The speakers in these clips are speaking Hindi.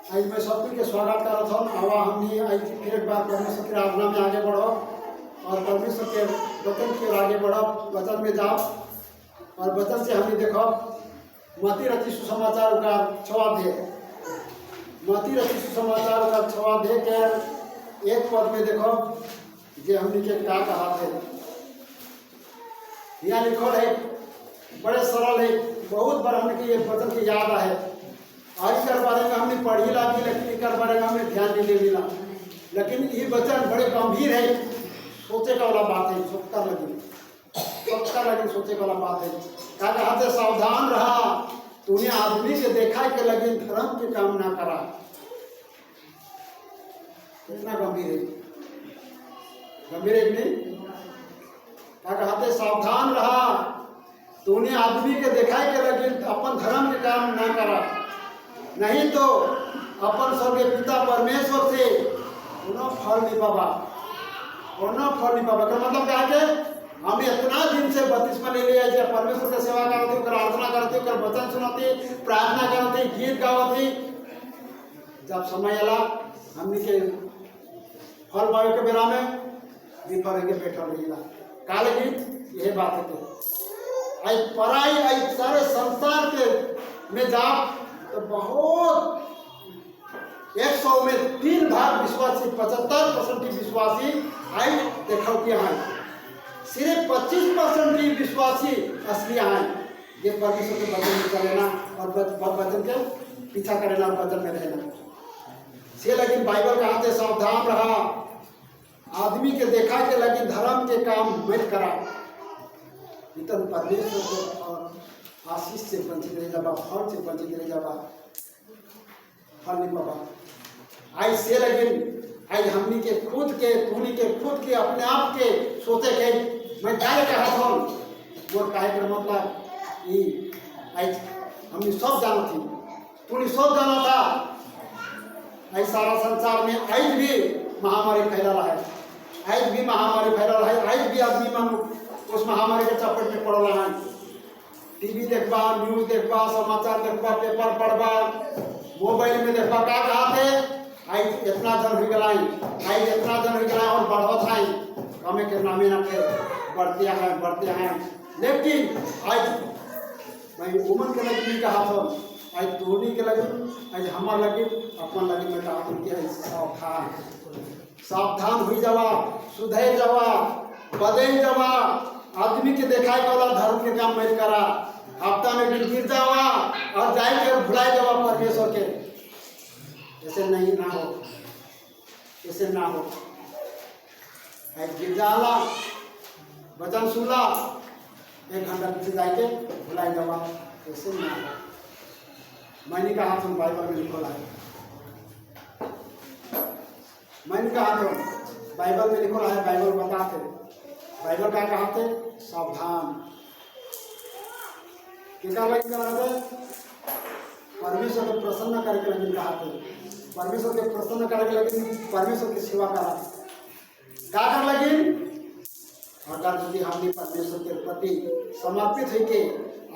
आज मैं सबको के स्वागत करत हूँ। आवा हमने आज फिर एक बार परमेश्वर की आराधना में आगे बढ़ो और परमेश्वर के वचन की ओर आगे बढ़ो, वचन में जाओ और वचन से हमने देखो मती रची सुसमाचार का 6वां अध्याय, मती रची सुसमाचार का 6वां अध्याय के एक पद में देखो जे हमने के क्या कहा थे। यहाँ लिखो है, बड़े सरल है, बहुत बार हमने के ये वचन की याद है। आज के बारे में हमने पढ़ी लागी, लेकिन इस बारे में हमने ध्यान नहीं दे मिला। लेकिन ये वचन बड़े गंभीर है, सोचे का वाला बात है, सोचता लगे सोचे का वाला बात है। क्या कहते सावधान रहा, तूने आदमी के देखा के लगे धर्म के काम ना करा। कितना गंभीर है, गंभीर है नहीं? क्या कहते सावधान रहा, तूने आदमी के देखा के लगे अपन धर्म के काम ना करा, नहीं तो अपन स्वर्गीय पिता परमेश्वर से उन्होंने फल नहीं पावा, फल नहीं पावा। का मतलब क्या है? हम इतना दिन से बपतिस्मा ले लिया है, परमेश्वर की सेवा करते, प्रार्थना करते, वचन सुनाते, प्रार्थना करते, गीत गावते, जब समय आला हमने के फल पावे के बेरा में विफल के बैठा रहिला। काले गीत यही बात है। आज पढ़ाई आज सारे संसार के में जा तो बहुत 100 में 3 भाग विश्वासी, 75% की विश्वासी आई देखो कि हाँ, सिर्फ 25% की विश्वासी असली हैं। ये परमेश्वर के वचन में चलेना और वचन के पीछा करना और वचन में रहना से। लेकिन बाइबल कहा थे सावधान रहा, आदमी के देखा के लगी धर्म के काम मत करा, इतन परमेश्वर को आशीष से वंचित रह जाबा, फल से वंचित रह जाबा, फल नहीं पाबा। आज से लेकिन आज हमनी के खुद के तूनी के खुद के अपने आप के सोचे के मैं क्या कहा था मोर काहे कर मतलब ये आज हमने सब जाना थी, तूनी सब जाना था। आज सारा संसार में आज भी महामारी फैला रहा है, आज भी महामारी फैला रहा है, आज भी आदमी मानो उस महामारी के चपेट में पड़ रहा है। टीवी देखबा, न्यूज देखबा, समाचार देखबा, पेपर पढ़बा, मोबाइल में देखबा, क्या कहा थे आज इतना जन हो गया, आज इतना जन हो गया और बढ़त है, कमे के नामे ना के बढ़ते हैं। लेकिन आज मैं उमन के लगी कहा था, आज धोनी के लगी, आज हमार लगी, अपन लगी में कहा कि सावधान हुई जावा, सुधर जावा, बदल जावा, आदमी के देखाए वाला धर्म के काम मत करा, हफ्ता में गिर जावा और जाए के भुलाए जावा परमेश्वर के। ऐसे नहीं ना हो, ऐसे ना हो। आज गिर जाला, वचन सुनला, 1 घंटा पीछे जाके भुलाए जावा, ऐसे ना हो। मैंने कहा तुम बाइबल में लिखो है, मैंने कहा तुम बाइबल में लिखो है, बाइबल बताते, बाइबल क्या कहते सावधान क्या लगे कहते परमेश्वर को प्रसन्न करके लगे कहते, परमेश्वर के प्रसन्न करके लगे, परमेश्वर की सेवा करा क्या कर लगे। अगर यदि हमने परमेश्वर के प्रति समर्पित हुई के,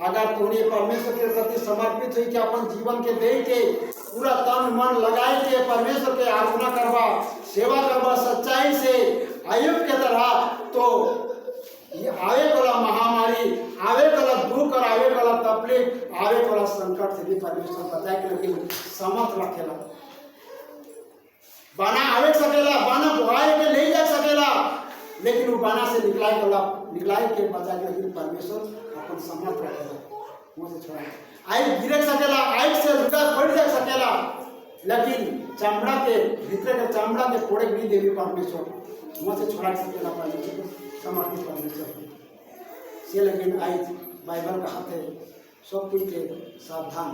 अगर तुमने परमेश्वर के प्रति समर्पित हुई के अपन जीवन के दे के पूरा तन मन लगाए के परमेश्वर के आराधना करवा, सेवा करवा सच्चाई से आयुब के तरह, तो ये आवे वाला महामारी, आवे वाला दुख और आवे वाला तकलीफ, आवे वाला संकट से भी परमेश्वर बताए कि लेकिन समर्थ रखेला। बाना आवे सकेला, बाना बुआए के ले जा सकेला, लेकिन वो बाना से निकलाए के बचा के लेकिन परमेश्वर अपन समर्थ रखेला। मुझे छोड़ा आई गिर सकेला, आई से लुका फट जा सकेला, लेकिन चमड़ा के भीतर के चमड़ा के फोड़े नहीं देवी परमेश्वर मुझे छोड़ा सकेला, परमेश्वर समर्पित परमेश्वर से। लेकिन आज बाइबल का हाथ है सब कुछ के सावधान,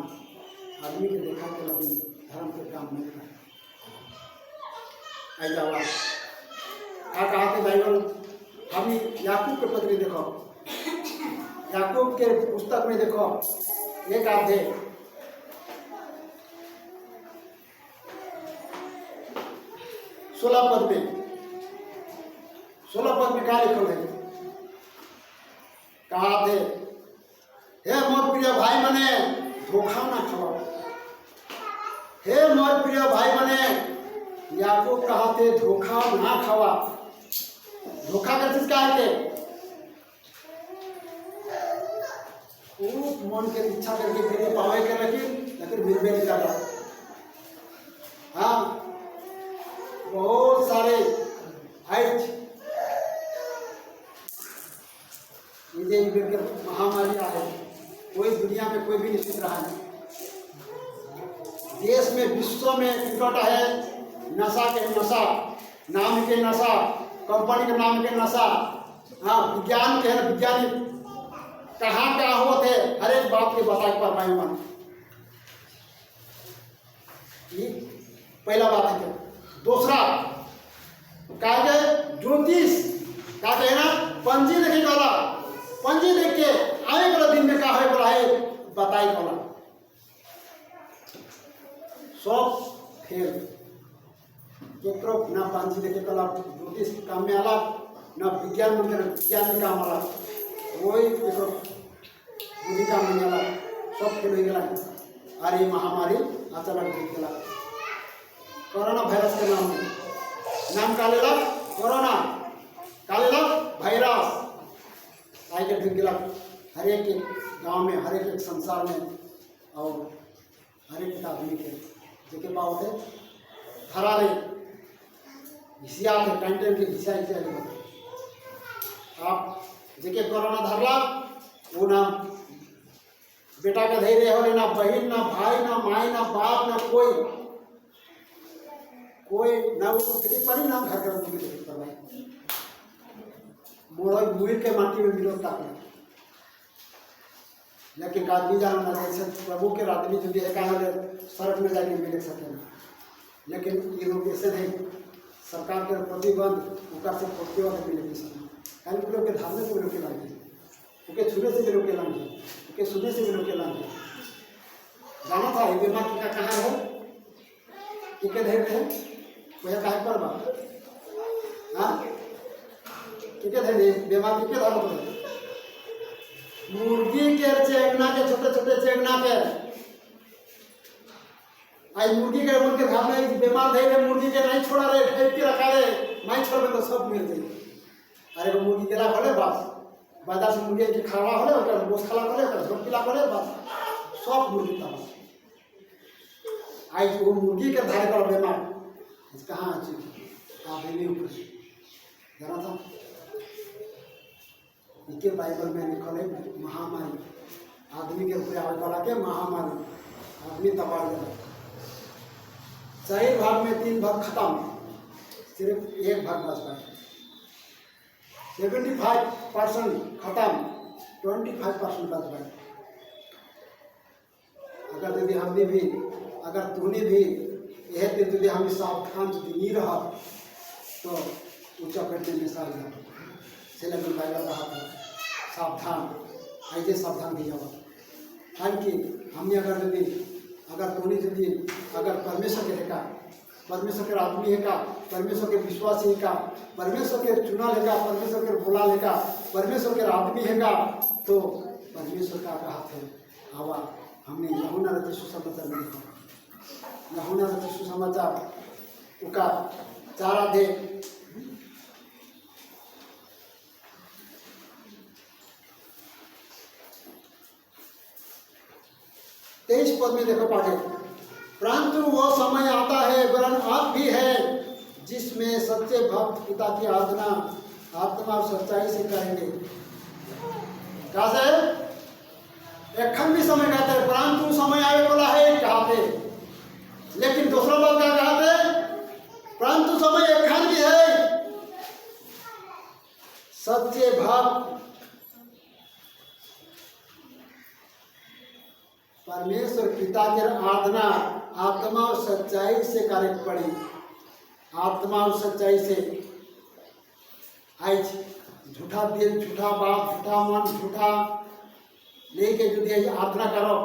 आदमी के देखा के लगी धर्म के काम नहीं कर आई जावा। क्या कहा थे बाइबल, हम याकूब के पत्री देखो, याकूब के पुस्तक में देखो 1 अध्याय 16 पद में, 16 पद में क्या लिखल है? कहा थे हे मोर प्रिय भाई मने धोखा ना खाओ, हे मोर प्रिय भाई बने, याकूब कहते धोखा ना खावा। धोखा कर चीज का है के मन के इच्छा करके फिर पावे के लेकिन मिलबे नहीं कर रहा। हाँ, बहुत सारे आज महामारी आए, कोई दुनिया में कोई भी निश्चित रहा नहीं। देश में विश्व में विकट है नशा के नशा, नाम के नशा, कंपनी के नाम के नशा। हाँ, विज्ञान के वैज्ञानिक कहाँ क्या होते हर एक बात के बताए पर मन। पहला बात है। दूसरा क्या है, ज्योतिष क्या कहना, पंजी देखे वाला, पंजी देख के आए वाला दिन में क्या है बोला है बताई वाला सब फेल। केकरो ना पंजी देखे वाला ज्योतिष काम में आला, ना विज्ञान मंदिर विज्ञान में काम आला, वही बुद्धि काम नहीं आला, सब फेल हो गया। और ये महामारी अचानक जीत गया। कोरोना वायरस के नाम का लेला, कोरोना का लेला वायरस आई के ढूंढ गया हर एक गांव में, हर एक संसार में, और हर एक आदमी के जेके पाव थे धरा रहे घिसिया थे टाइम के घिसिया आप जेके कोरोना धरला वो ना बेटा के धैर्य हो, ना बहन, ना भाई, ना माई, ना बाप, ना कोई ना पर ना घर कर मोड़ मुड़ के माटी में मिलो तक। लेकिन आदमी जाना जैसे प्रभु के आदमी जो है सड़क में जाके मिल सके ना, लेकिन ये लोग ऐसे नहीं, सरकार के प्रतिबंध उनका से फोटो वाले मिले सके लोग के धारने से लोग के लागे, उनके छूने से भी लोग के लागे, उनके सुनने से भी लोग के लागे। जाना था ये बीमार टीका कहाँ है, टीके धैर्य है वह कहा पर बा। हाँ, टीके धैर्य बीमार टीके धारा पड़े। मुर्गी के चेगना के छोटे छोटे चेगना के आई मुर्गी के मुर्गे घर में बीमार धैर्य मुर्गी के नहीं छोड़ा रे, ठेक के रखा रे, नहीं छोड़ में तो सब मिल जाए। अरे वो मुर्गी दिला खोले बस बाजार से मुर्गी के खावा होले ओकर गोश्त खाला खोले ओकर झोट पिला खोले बस सब मुर्गी था। आई वो मुर्गी के धारे पर बीमार कहाँ आप ऊपर जरा था इनके बाइबल में लिखल है महामारी आदमी के ऊपर आवे वाला के महामारी आदमी तबाह गया। 4 भाग में 3 भाग खत्म, सिर्फ 1 भाग बच पाए। 75% खत्म, 25% बच पाए। अगर यदि हमने भी अगर तूने भी यह दिन यदि हम सावधान यदि नहीं रहा तो ऊंचा पेट में साल जाता से लगन बाइबल रहा था सावधान ऐसे सावधान भी जावा। कि हमने अगर तूने यदि अगर परमेश्वर के है का, परमेश्वर के आदमी है का, परमेश्वर के विश्वासी है का, परमेश्वर के चुना लेगा, परमेश्वर के बोला लेगा, परमेश्वर के आदमी है का, तो परमेश्वर का हाथ है आवा। हमने यूहन्ना रचित सुसमाचार में लिखा, यूहन्ना रचित सुसमाचार उका 4 अध्याय 23 पद में देखो पाठे, परंतु वो समय आता है वरन अब भी है जिसमें सच्चे भक्त पिता की आराधना आत्मा और सच्चाई से करेंगे। कहा से एखन भी समय कहते हैं, परंतु समय आए वाला है कहते, लेकिन दूसरा बात क्या कहते, परंतु समय एखन भी है सच्चे भक्त परमेश्वर पिता के आराधना आत्मा और सच्चाई से करे पड़ी, आत्मा और सच्चाई से। आज झूठा दिल, झूठा बात, झूठा मन, झूठा लेके जो आराधना करो,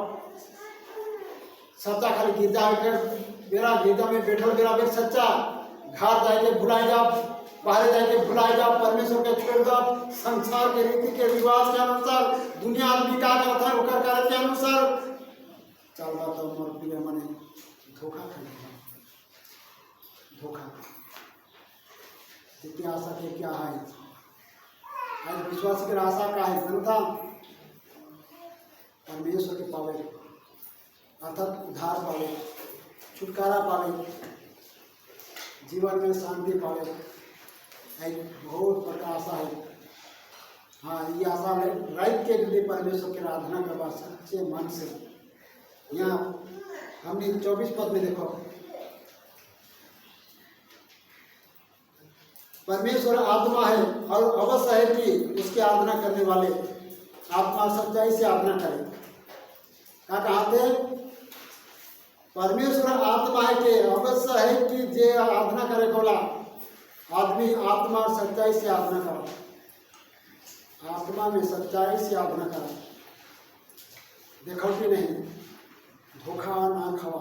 सच्चा खाली गिरजा बेरा गिरजा में बैठल बेरा बेर सच्चा घर जाके भुलाई जाओ, बाहर जाके भुलाई जाओ, परमेश्वर के छोड़ दो, संसार के रीति के रिवाज के अनुसार दुनिया आदमी का करता है ओकर कार्य के अनुसार चल रहा तो मोर प्रिय मने धोखा खाएगा, धोखा। जितनी आशा के क्या है, आज विश्वास की आशा का है जनता परमेश्वर के पावे, अर्थात उद्धार पावे, छुटकारा पावे, जीवन में शांति पावे, एक बहुत बड़ा आशा है। हाँ, ये आशा में रात के लिए परमेश्वर की आराधना करवा सच्चे मन से। यहाँ हमने 24 पद में देखो, परमेश्वर आत्मा है और अवश्य है कि उसकी आराधना करने वाले आत्मा सच्चाई से आराधना करें। क्या कहते, परमेश्वर आत्मा है कि अवश्य है कि जे आराधना करे बोला आदमी आत्मा और सच्चाई से आराधना करा, आत्मा में सच्चाई से आराधना करा, देखो कि नहीं, धोखा ना खावा।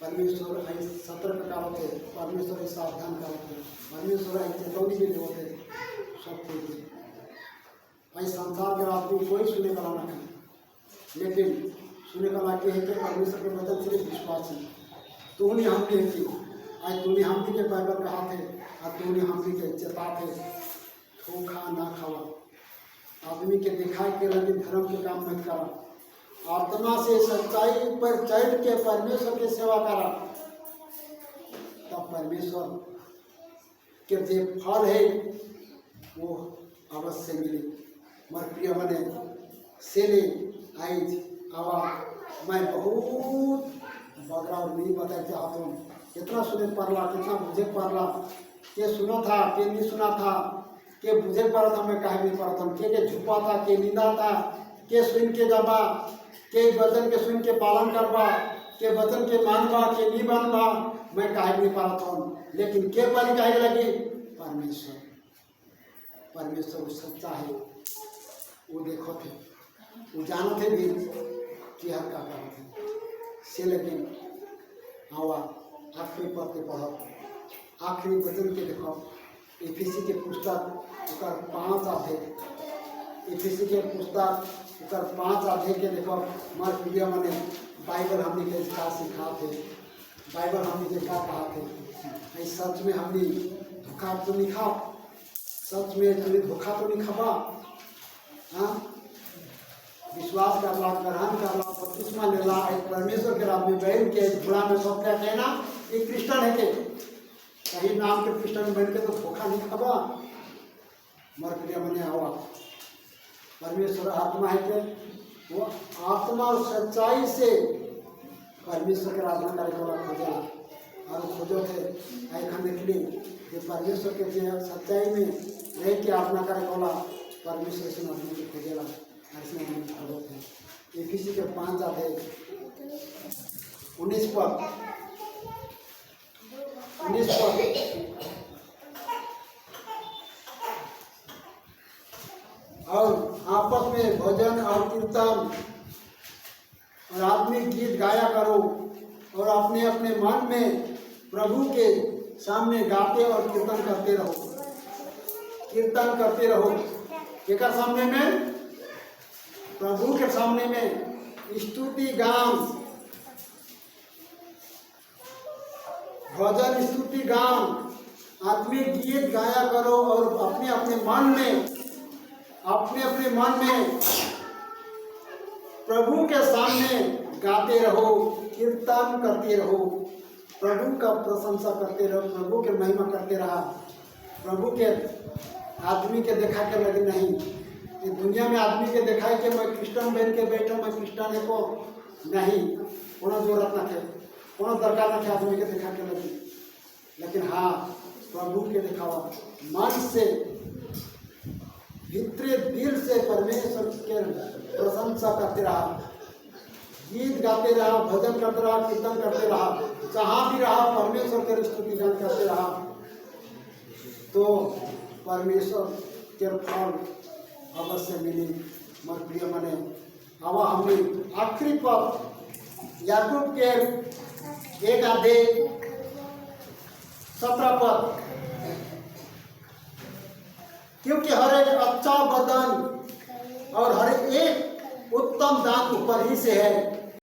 परमेश्वर आई सतर्क करते, परमेश्वर आई सावधान करते, परमेश्वर आई चेतावनी भी होते सब कुछ। आई संसार के आदमी कोई सुने वाला ना है, लेकिन सुने वाला के है कि परमेश्वर के वचन से विश्वास है। तूने हमने की, आज तूने हमने के बाइबल कहा थे और तूने हमने के चेता थे, धोखा ना खावा। आदमी के दिखाई के लगे धर्म के काम मत करा, आत्मा से सच्चाई पर चढ़ के परमेश्वर की सेवा करा, तब परमेश्वर के जो फल है वो अवश्य मिले। मर प्रिय मने से ले आई आवा, मैं बहुत बगरा नहीं बता चाहता हूँ, कितना सुने पढ़ला, कितना बुझे पढ़ला, के सुना था के नहीं सुना था, के बुझे पड़ा था मैं कहे नहीं पढ़ता हूँ, के झुपा था के नींदा था, के सुन के जाबा, के वचन के सुन के पालन करवा, के वचन के मानवा के नहीं मानवा, मैं कहे नहीं पढ़ता हूँ। लेकिन के पानी कहे लगी परमेश्वर, परमेश्वर सच्चा है, वो देखो थे, वो जानो थे भी कि हर का काम थे से। लेकिन आवा आखिरी पद के पढ़ो, आखिरी वचन के देखो, इफिसी के पुस्तक उकर 5 अध्याय, इफिसी के पुस्तक उकर 5 अध्याय के देखो। मर प्रिय मने बाइबल हमने के क्या सिखा थे, बाइबल हमने के क्या कहा थे। इस सच में हमने धोखा तो नहीं खा, सच में तुमने धोखा तो नहीं खावा। हाँ, विश्वास करला, ग्रहण करला, बपतिस्मा लेला, एक परमेश्वर के राह में बैठ के घोड़ा में सब क्या कहना, एक क्रिश्चियन है के कहीं नाम के क्रिश्चियन बैठ के तो धोखा नहीं खावा। मर प्रिय मने हवा, परमेश्वर आत्मा है के वो आत्मा और सच्चाई से परमेश्वर के आराधना करे वाला खोजेला, और खोजो थे आई खाने के लिए कि परमेश्वर के सच्चाई में रह के आराधना करे वाला परमेश्वर से आदमी को खोजेला, ऐसे आदमी खोजो थे। इफिसी के 5 अध्याय 19 पद, 19 पद, और आपस में भजन और कीर्तन और आत्मिक गीत गाया करो, और अपने अपने मन में प्रभु के सामने गाते और कीर्तन करते रहो, कीर्तन करते रहो। एक सामने में, प्रभु के सामने में स्तुति गान, भजन स्तुति गान, आत्मिक गीत गाया करो, और अपने अपने मन में, अपने अपने मन में प्रभु के सामने गाते रहो, कीर्तन करते रहो, प्रभु का प्रशंसा करते रहो, प्रभु के महिमा करते रहा। प्रभु के आदमी के देखा के लगे नहीं, ये दुनिया में आदमी के देखा कि मैं क्रिश्चियन बन के बैठा, मैं क्रिश्चियन है को नहीं, कोनो जरूरत ना थे, कोनो दरकार ना थे आदमी के देखा के लगे। लेकिन हाँ, प्रभु के दिखावा मन से, भीतरे दिल से परमेश्वर के प्रशंसा करते रहा, गीत गाते रहा, भजन करते रहा, कीर्तन करते रहा, जहाँ भी रहा परमेश्वर के स्तुति गान करते रहा, तो परमेश्वर के फल अवश्य मिली। मर प्रिय मने हवा हमने आखिरी पद याकूब के 1 अध्याय 17 पद, क्योंकि हर एक अच्छा वरदान और हर एक उत्तम दान ऊपर ही से है,